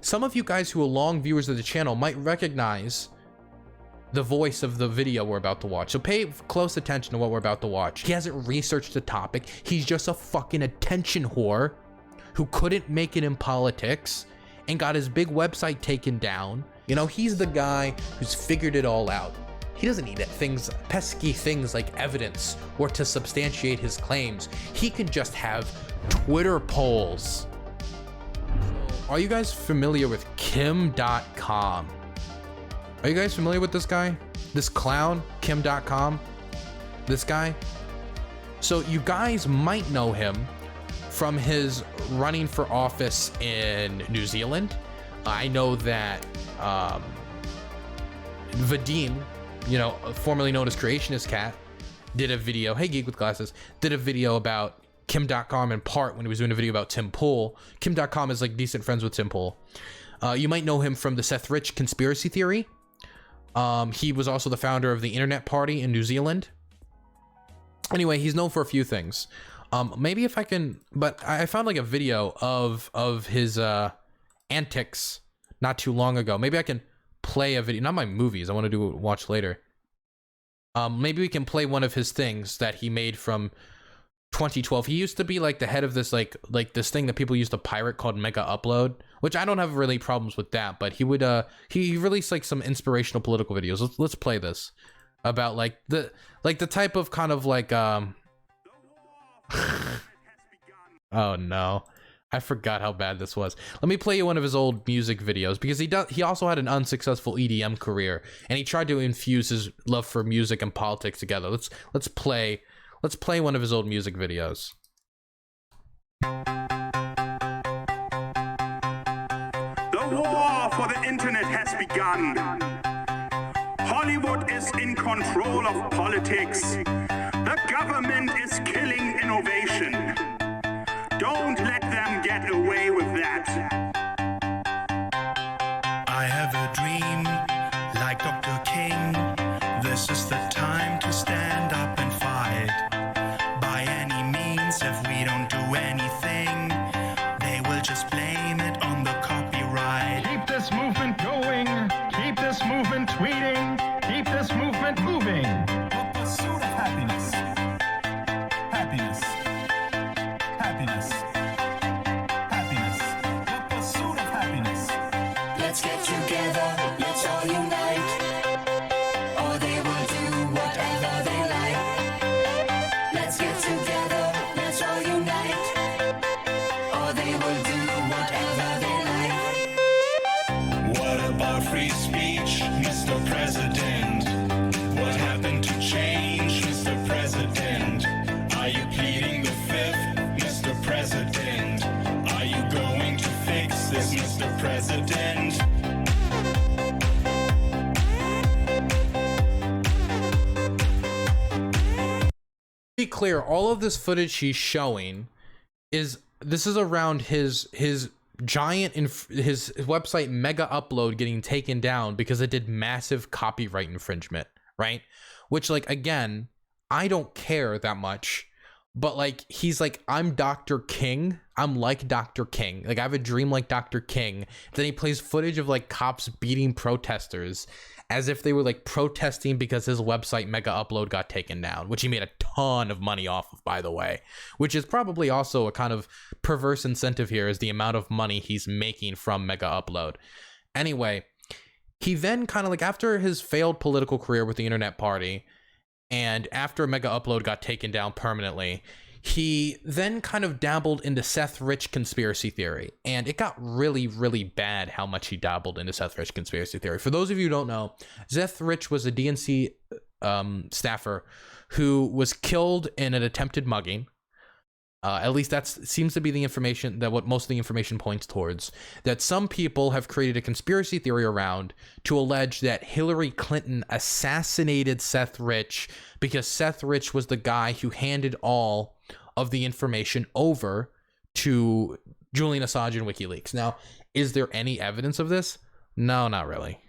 some of you guys who are long viewers of the channel might recognize the voice of the video we're about to watch. So pay close attention to what we're about to watch. He hasn't researched the topic. He's just a fucking attention whore who couldn't make it in politics and got his big website taken down. You know, he's the guy who's figured it all out. He doesn't need pesky things like evidence or to substantiate his claims. He can just have Twitter polls. Are you guys familiar with Kim Dotcom? Are you guys familiar with this guy? This clown, Kim Dotcom? This guy? So you guys might know him from his running for office in New Zealand. I know that Vadim, you know, formerly known as Creationist Cat, did a video, hey Geek with Glasses, did a video about Kim Dotcom in part when he was doing a video about Tim Pool. Kim Dotcom is like decent friends with Tim Pool. You might know him from the Seth Rich conspiracy theory. He was also the founder of the Internet Party in New Zealand. Anyway, he's known for a few things. Maybe if I can, but I found like a video of his antics not too long ago. Maybe I can play a video, not my movies. I want to watch later. Maybe we can play one of his things that he made from 2012. He used to be like the head of this like this thing that people used to pirate called Mega Upload, which I don't have really problems with that, but he would he released like some inspirational political videos. Let's play this about like the type of kind of like oh no, I forgot how bad this was. Let me play you one of his old music videos, because he also had an unsuccessful EDM career and he tried to infuse his love for music and politics together. Let's play one of his old music videos. The war for the internet has begun. Hollywood is in control of politics. The government is killing innovation. Don't let them get away with that. I have a dream, like Dr. King. This is the time to stand up and fight. By any means, if we don't do anything, they will just blame it on the copyright. Keep this movement going. Keep this movement tweeting. Keep this movement moving. The pursuit of happiness. Happiness. Happiness. Happiness. The pursuit of happiness. Let's get together, let's all unite, or they will do whatever they like. Let's get together, let's all unite, or they will do whatever they like. What about free speech, Mr. President? What happened to change, Mr. President? Are you pleading the fifth, Mr. President? Are you going to fix this, Mr. President? Be clear, all of this footage he's showing is around his giant his website Mega Upload getting taken down because it did massive copyright infringement, right? Which, like, again, I don't care that much, but like, he's like, I'm Dr. King, I'm like Dr. King, like I have a dream like Dr. King. Then he plays footage of like cops beating protesters as if they were like protesting because his website Mega Upload got taken down, which he made a ton of money off of, by the way, which is probably also a kind of perverse incentive here, is the amount of money he's making from Mega Upload. Anyway, he then kind of like, after his failed political career with the Internet Party and after Mega Upload got taken down permanently, he then kind of dabbled into Seth Rich conspiracy theory, and it got really, really bad how much he dabbled into Seth Rich conspiracy theory. For those of you who don't know, Seth Rich was a DNC staffer who was killed in an attempted mugging. At least that seems to be the information, that what most of the information points towards, that some people have created a conspiracy theory around to allege that Hillary Clinton assassinated Seth Rich because Seth Rich was the guy who handed all of the information over to Julian Assange and WikiLeaks. Now, is there any evidence of this? No, not really.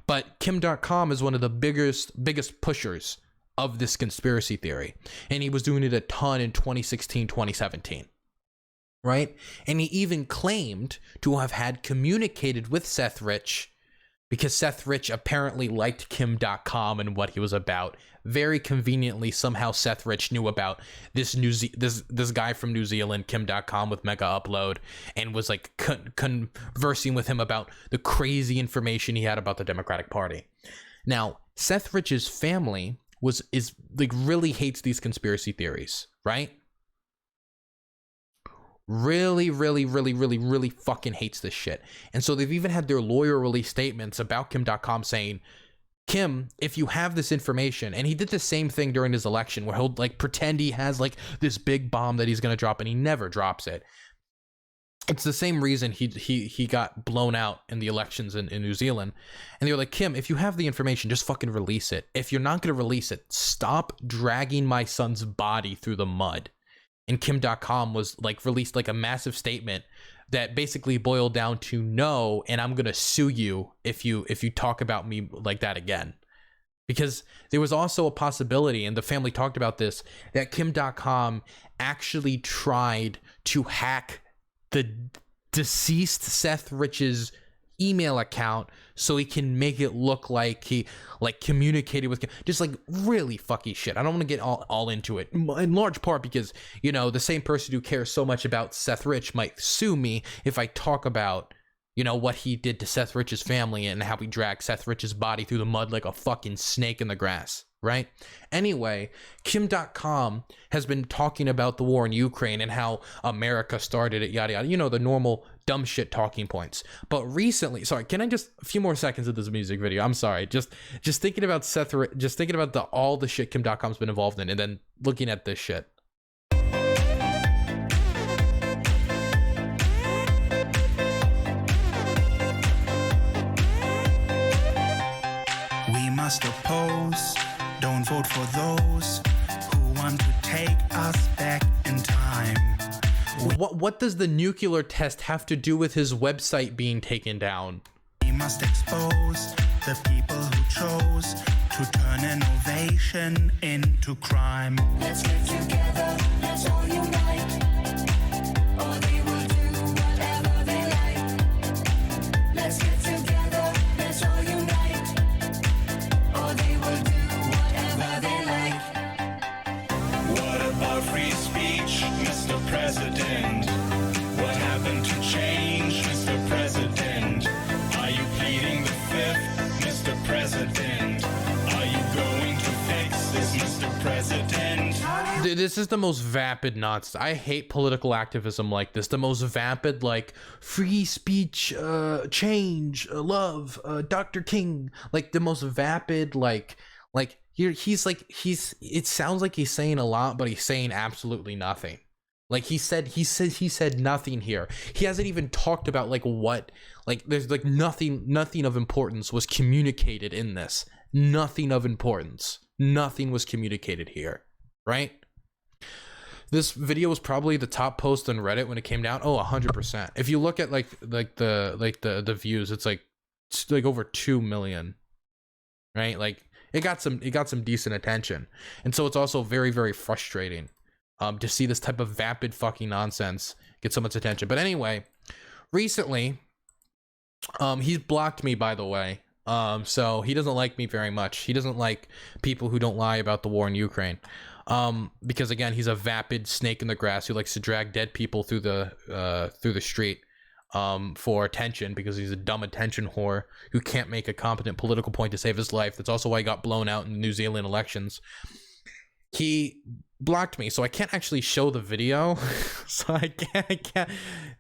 But Kim Dotcom is one of the biggest pushers of this conspiracy theory, and he was doing it a ton in 2016, 2017. right? And he even claimed to have had communicated with Seth Rich because Seth Rich apparently liked Kim Dotcom and what he was about. Very conveniently, somehow Seth Rich knew about this this guy from New Zealand, Kim Dotcom, with Mega Upload, and was like conversing with him about the crazy information he had about the Democratic Party. Now, Seth Rich's family is really hates these conspiracy theories, right? Really fucking hates this shit. And so they've even had their lawyer release statements about Kim Dotcom saying, Kim, if you have this information, and he did the same thing during his election where he'll like pretend he has like this big bomb that he's gonna drop and he never drops it. It's the same reason he got blown out in the elections in New Zealand. And they were like, Kim, if you have the information, just fucking release it. If you're not gonna release it, stop dragging my son's body through the mud. And Kim Dotcom was like released like a massive statement that basically boiled down to no, and I'm gonna sue you if you talk about me like that again. Because there was also a possibility, and the family talked about this, that Kim Dotcom actually tried to hack the deceased Seth Rich's email account so he can make it look like he like communicated with, just like really fucky shit. I don't want to get all into it, in large part because, you know, the same person who cares so much about Seth Rich might sue me if I talk about, you know, what he did to Seth Rich's family and how he dragged Seth Rich's body through the mud like a fucking snake in the grass, right? Anyway, Kim Dotcom has been talking about the war in Ukraine and how America started it, yada yada, you know, the normal dumb shit talking points. But recently, sorry, can I just a few more seconds of this music video? I'm sorry, just thinking about just thinking about all the shit Kim Dotcom's been involved in, and then looking at this shit. We must oppose, don't vote for those who want to take us back in time. What does the nuclear test have to do with his website being taken down? We must expose the people who chose to turn innovation into crime. Let's get together, let's all unite. Or they will do whatever they like. Let's get together, let's all unite. Or they will do whatever they like. What about free speech, Mr. President? What happened to change, Mr. President? Are you pleading the fifth, Mr. President? Are you going to fix this, Mr. President? This is the most vapid nonsense. I hate political activism like this. The most vapid, like free speech, change, love, Dr. King, like the most vapid, like he's it sounds like he's saying a lot, but he's saying absolutely nothing. Like he said nothing here. He hasn't even talked about like what, like there's like nothing of importance was communicated in this. Nothing of importance. Nothing was communicated here, right? This video was probably the top post on Reddit when it came down. Oh, 100%. If you look at the views, it's like over 2 million, right? Like it got some decent attention. And so it's also very, very frustrating to see this type of vapid fucking nonsense get so much attention. But anyway, recently, he's blocked me, by the way. So he doesn't like me very much. He doesn't like people who don't lie about the war in Ukraine. Because again, he's a vapid snake in the grass who likes to drag dead people through the street for attention, because he's a dumb attention whore who can't make a competent political point to save his life. That's also why he got blown out in the New Zealand elections. He blocked me, so I can't actually show the video. So I can't.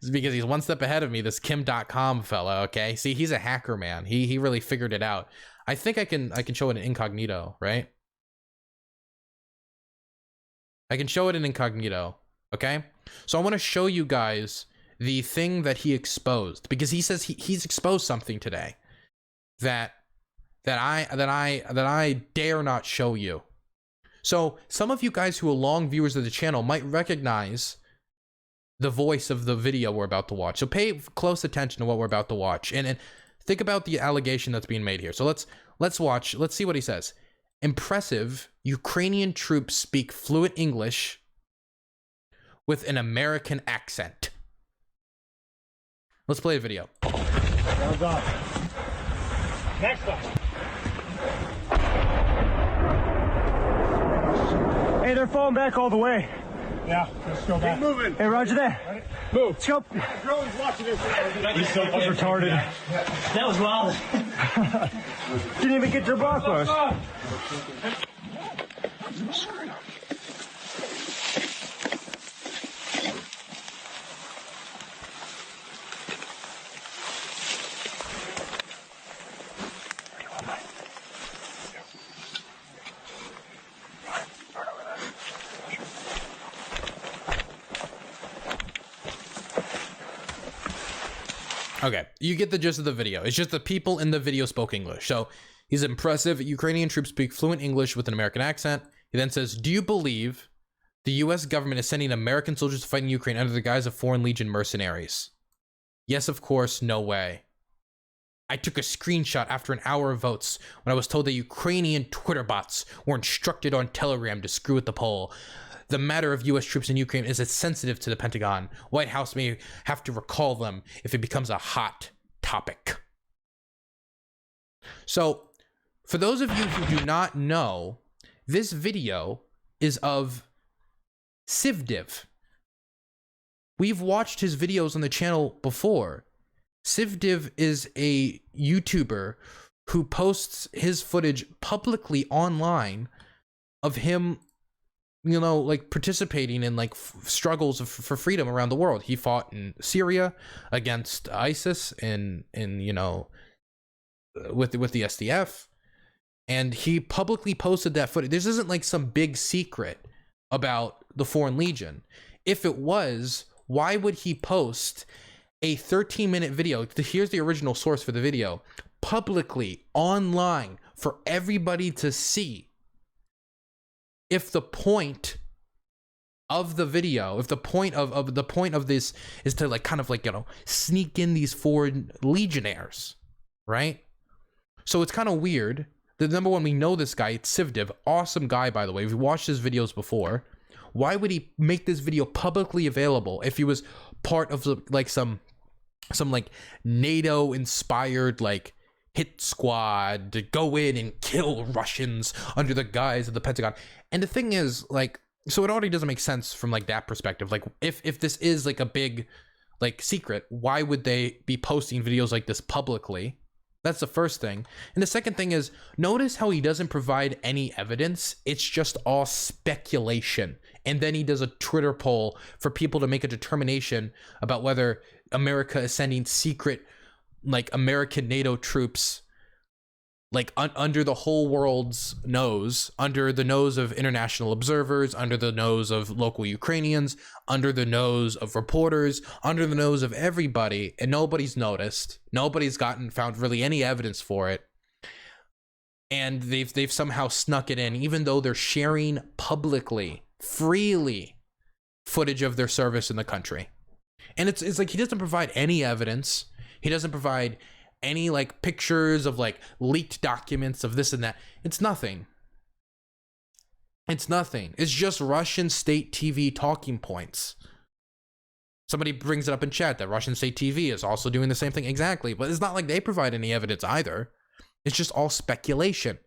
It's because he's one step ahead of me, this Kim Dotcom fella. Okay, see, he's a hacker, man. He really figured it out. I think I can show it in incognito, right? I can show it in incognito. Okay, so I want to show you guys the thing that he exposed, because he says he's exposed something today that I dare not show you. So some of you guys who are long viewers of the channel might recognize the voice of the video we're about to watch. So pay close attention to what we're about to watch, and think about the allegation that's being made here. So let's watch. Let's see what he says. Impressive. Ukrainian troops speak fluent English with an American accent. Let's play a video. Well done. Next one. Hey, they're falling back all the way. Yeah, let's go back. Keep moving. Hey, Roger that. Ready? Move. Let's go. Drone's watching this. He's so retarded. That was wild. Didn't even get to the block post. Okay, you get the gist of the video. It's just the people in the video spoke English. So he's impressive. Ukrainian troops speak fluent English with an American accent. He then says, do you believe the US government is sending American soldiers to fight in Ukraine under the guise of Foreign Legion mercenaries? Yes, of course, no way. I took a screenshot after an hour of votes when I was told that Ukrainian Twitter bots were instructed on Telegram to screw with the poll. The matter of US troops in Ukraine is sensitive to the Pentagon. White House may have to recall them if it becomes a hot topic. So, for those of you who do not know, this video is of Civdiv. We've watched his videos on the channel before. Civdiv is a YouTuber who posts his footage publicly online of him, you know, like participating in like struggles for freedom around the world. He fought in Syria against ISIS in you know, with the SDF, and he publicly posted that footage. This isn't like some big secret about the Foreign Legion. If it was, why would he post a 13-minute video? Here's the original source for the video, publicly online for everybody to see. If the point of the video, if the point of this is to like kind of like, you know, sneak in these foreign legionnaires, right? So it's kind of weird. The number one, we know this guy, it's Civdiv, awesome guy, by the way. We've watched his videos before. Why would he make this video publicly available if he was part of like some like NATO inspired like hit squad to go in and kill Russians under the guise of the Pentagon? And the thing is, like, so it already doesn't make sense from like that perspective. Like, if this is like a big like secret, why would they be posting videos like this publicly? That's the first thing. And the second thing is, notice how he doesn't provide any evidence. It's just all speculation. And then he does a Twitter poll for people to make a determination about whether America is sending secret like American NATO troops like under the whole world's nose, under the nose of international observers, under the nose of local Ukrainians, under the nose of reporters, under the nose of everybody, and nobody's noticed. Nobody's found really any evidence for it. And they've somehow snuck it in, even though they're sharing publicly, freely, footage of their service in the country. And it's like he doesn't provide any evidence. He doesn't provide any like pictures of like leaked documents of this and that. It's nothing. It's nothing. It's just Russian state TV talking points. Somebody brings it up in chat that Russian state TV is also doing the same thing. Exactly. But it's not like they provide any evidence either. It's just all speculation.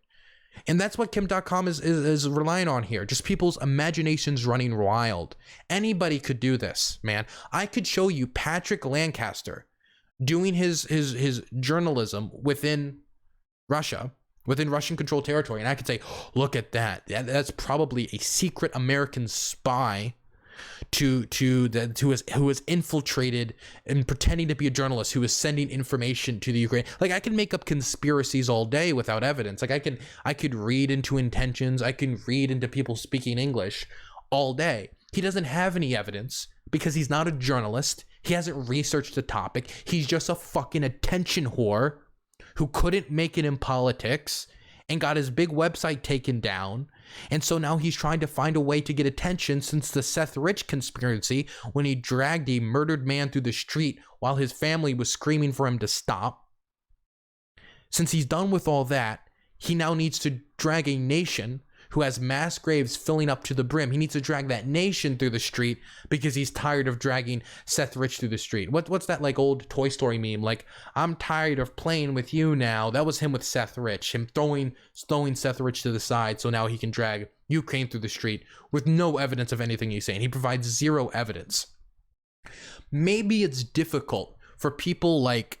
And that's what Kim Dotcom is relying on here. Just people's imaginations running wild. Anybody could do this, man. I could show you Patrick Lancaster doing his journalism within Russia, within Russian controlled territory, and I could say, look at that. That's probably a secret American spy who has infiltrated and pretending to be a journalist who is sending information to the Ukraine. Like, I can make up conspiracies all day without evidence. Like, I could read into intentions. I can read into people speaking English all day. He doesn't have any evidence because he's not a journalist. He hasn't researched the topic. He's just a fucking attention whore who couldn't make it in politics and got his big website taken down. And so now he's trying to find a way to get attention since the Seth Rich conspiracy, when he dragged a murdered man through the street while his family was screaming for him to stop. Since he's done with all that, he now needs to drag a nation who has mass graves filling up to the brim. He needs to drag that nation through the street because he's tired of dragging Seth Rich through the street. What's that like old Toy Story meme? Like, I'm tired of playing with you now. That was him with Seth Rich, him throwing Seth Rich to the side so now he can drag Ukraine through the street with no evidence of anything he's saying. He provides zero evidence. Maybe it's difficult for people like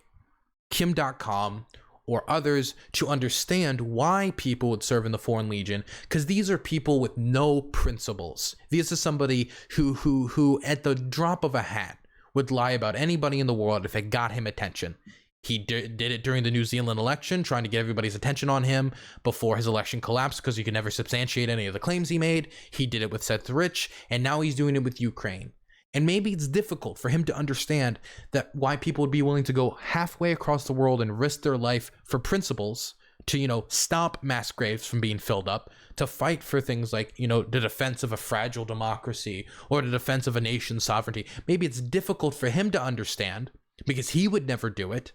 Kim Dotcom or others to understand why people would serve in the Foreign Legion, because these are people with no principles. This is somebody who at the drop of a hat would lie about anybody in the world if it got him attention. He did it during the New Zealand election, trying to get everybody's attention on him before his election collapsed because he could never substantiate any of the claims he made. He did it with Seth Rich, and now he's doing it with Ukraine. And maybe it's difficult for him to understand that why people would be willing to go halfway across the world and risk their life for principles to, you know, stop mass graves from being filled up, to fight for things like, you know, the defense of a fragile democracy or the defense of a nation's sovereignty. Maybe it's difficult for him to understand because he would never do it,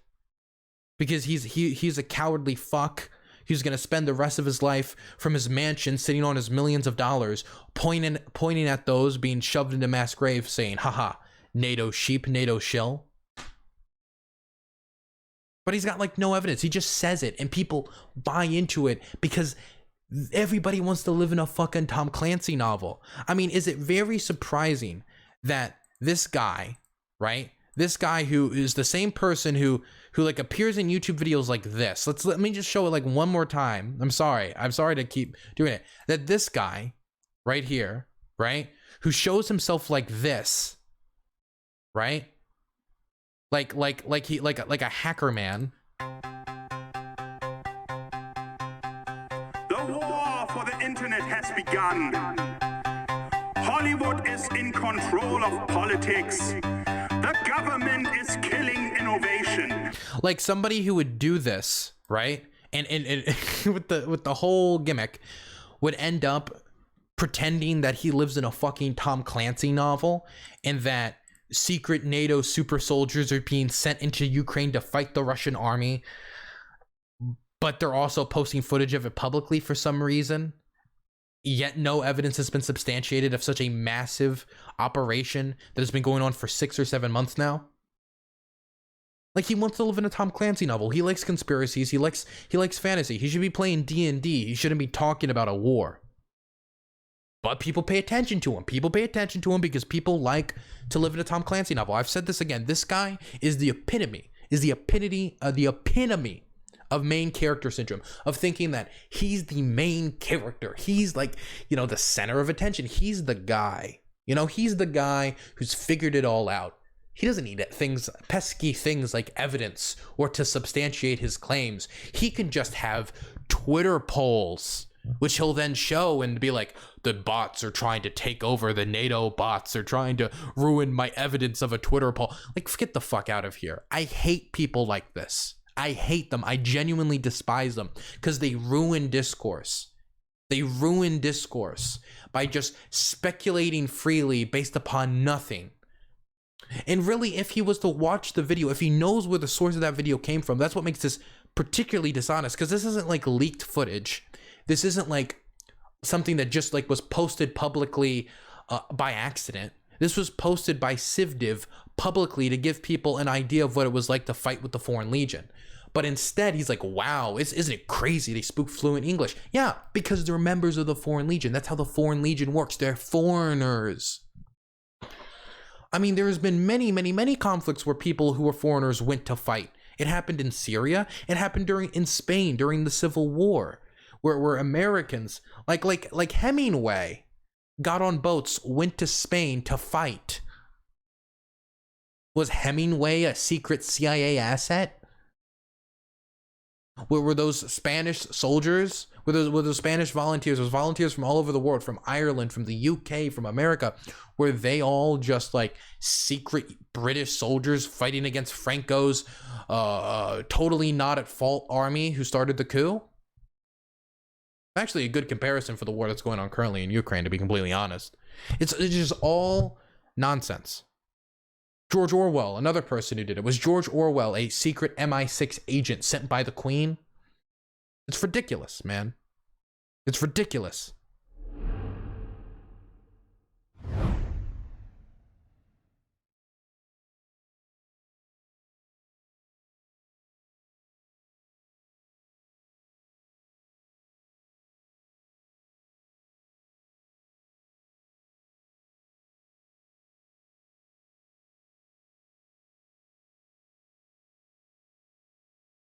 because he's a cowardly fuck. He's going to spend the rest of his life from his mansion sitting on his millions of dollars, pointing at those being shoved into mass graves saying, haha, NATO sheep, NATO shill. But he's got like no evidence. He just says it and people buy into it because everybody wants to live in a fucking Tom Clancy novel. I mean, is it very surprising that this guy, right? This guy who is the same person who like appears in YouTube videos like this. Let me just show it like one more time. I'm sorry to keep doing it. That this guy right here, right, who shows himself like this, right? Like a hacker man. The war for the internet has begun. Hollywood is in control of politics. The government is killing innovation. Like somebody who would do this, right? And with the whole gimmick would end up pretending that he lives in a fucking Tom Clancy novel and that secret NATO super soldiers are being sent into Ukraine to fight the Russian army, but they're also posting footage of it publicly for some reason. Yet no evidence has been substantiated of such a massive operation that has been going on for 6 or 7 months now. Like, he wants to live in a Tom Clancy novel. He likes conspiracies. He likes fantasy. He should be playing D&D. He shouldn't be talking about a war. But people pay attention to him. People pay attention to him because people like to live in a Tom Clancy novel. I've said this again. This guy is the epitome of main character syndrome, of thinking that he's the main character. He's like, you know, the center of attention. He's the guy. You know, he's the guy who's figured it all out. He doesn't need pesky things like evidence or to substantiate his claims. He can just have Twitter polls, which he'll then show and be like, the bots are trying to take over, the NATO bots are trying to ruin my evidence of a Twitter poll. Like, get the fuck out of here. I hate people like this. I hate them. I genuinely despise them because they ruin discourse. They ruin discourse by just speculating freely based upon nothing. And really, if he was to watch the video, if he knows where the source of that video came from, that's what makes this particularly dishonest, because this isn't like leaked footage. This isn't like something that just like was posted publicly by accident. This was posted by CivDiv publicly to give people an idea of what it was like to fight with the Foreign Legion. But instead, he's like, wow, isn't it crazy? They speak fluent English. Yeah, because they're members of the Foreign Legion. That's how the Foreign Legion works. They're foreigners. I mean, there has been many conflicts where people who were foreigners went to fight. It happened in Syria. It happened in Spain during the Civil War, where Americans, like Hemingway, got on boats, went to Spain to fight. Was Hemingway a secret CIA asset? Were those Spanish soldiers? Were those Spanish volunteers? Those volunteers from all over the world, from Ireland, from the UK, from America, were they all just like secret British soldiers fighting against Franco's totally not at fault army who started the coup? Actually, a good comparison for the war that's going on currently in Ukraine, to be completely honest. It's just all nonsense. George Orwell, another person who did it. Was George Orwell a secret MI6 agent sent by the Queen? It's ridiculous, man. It's ridiculous.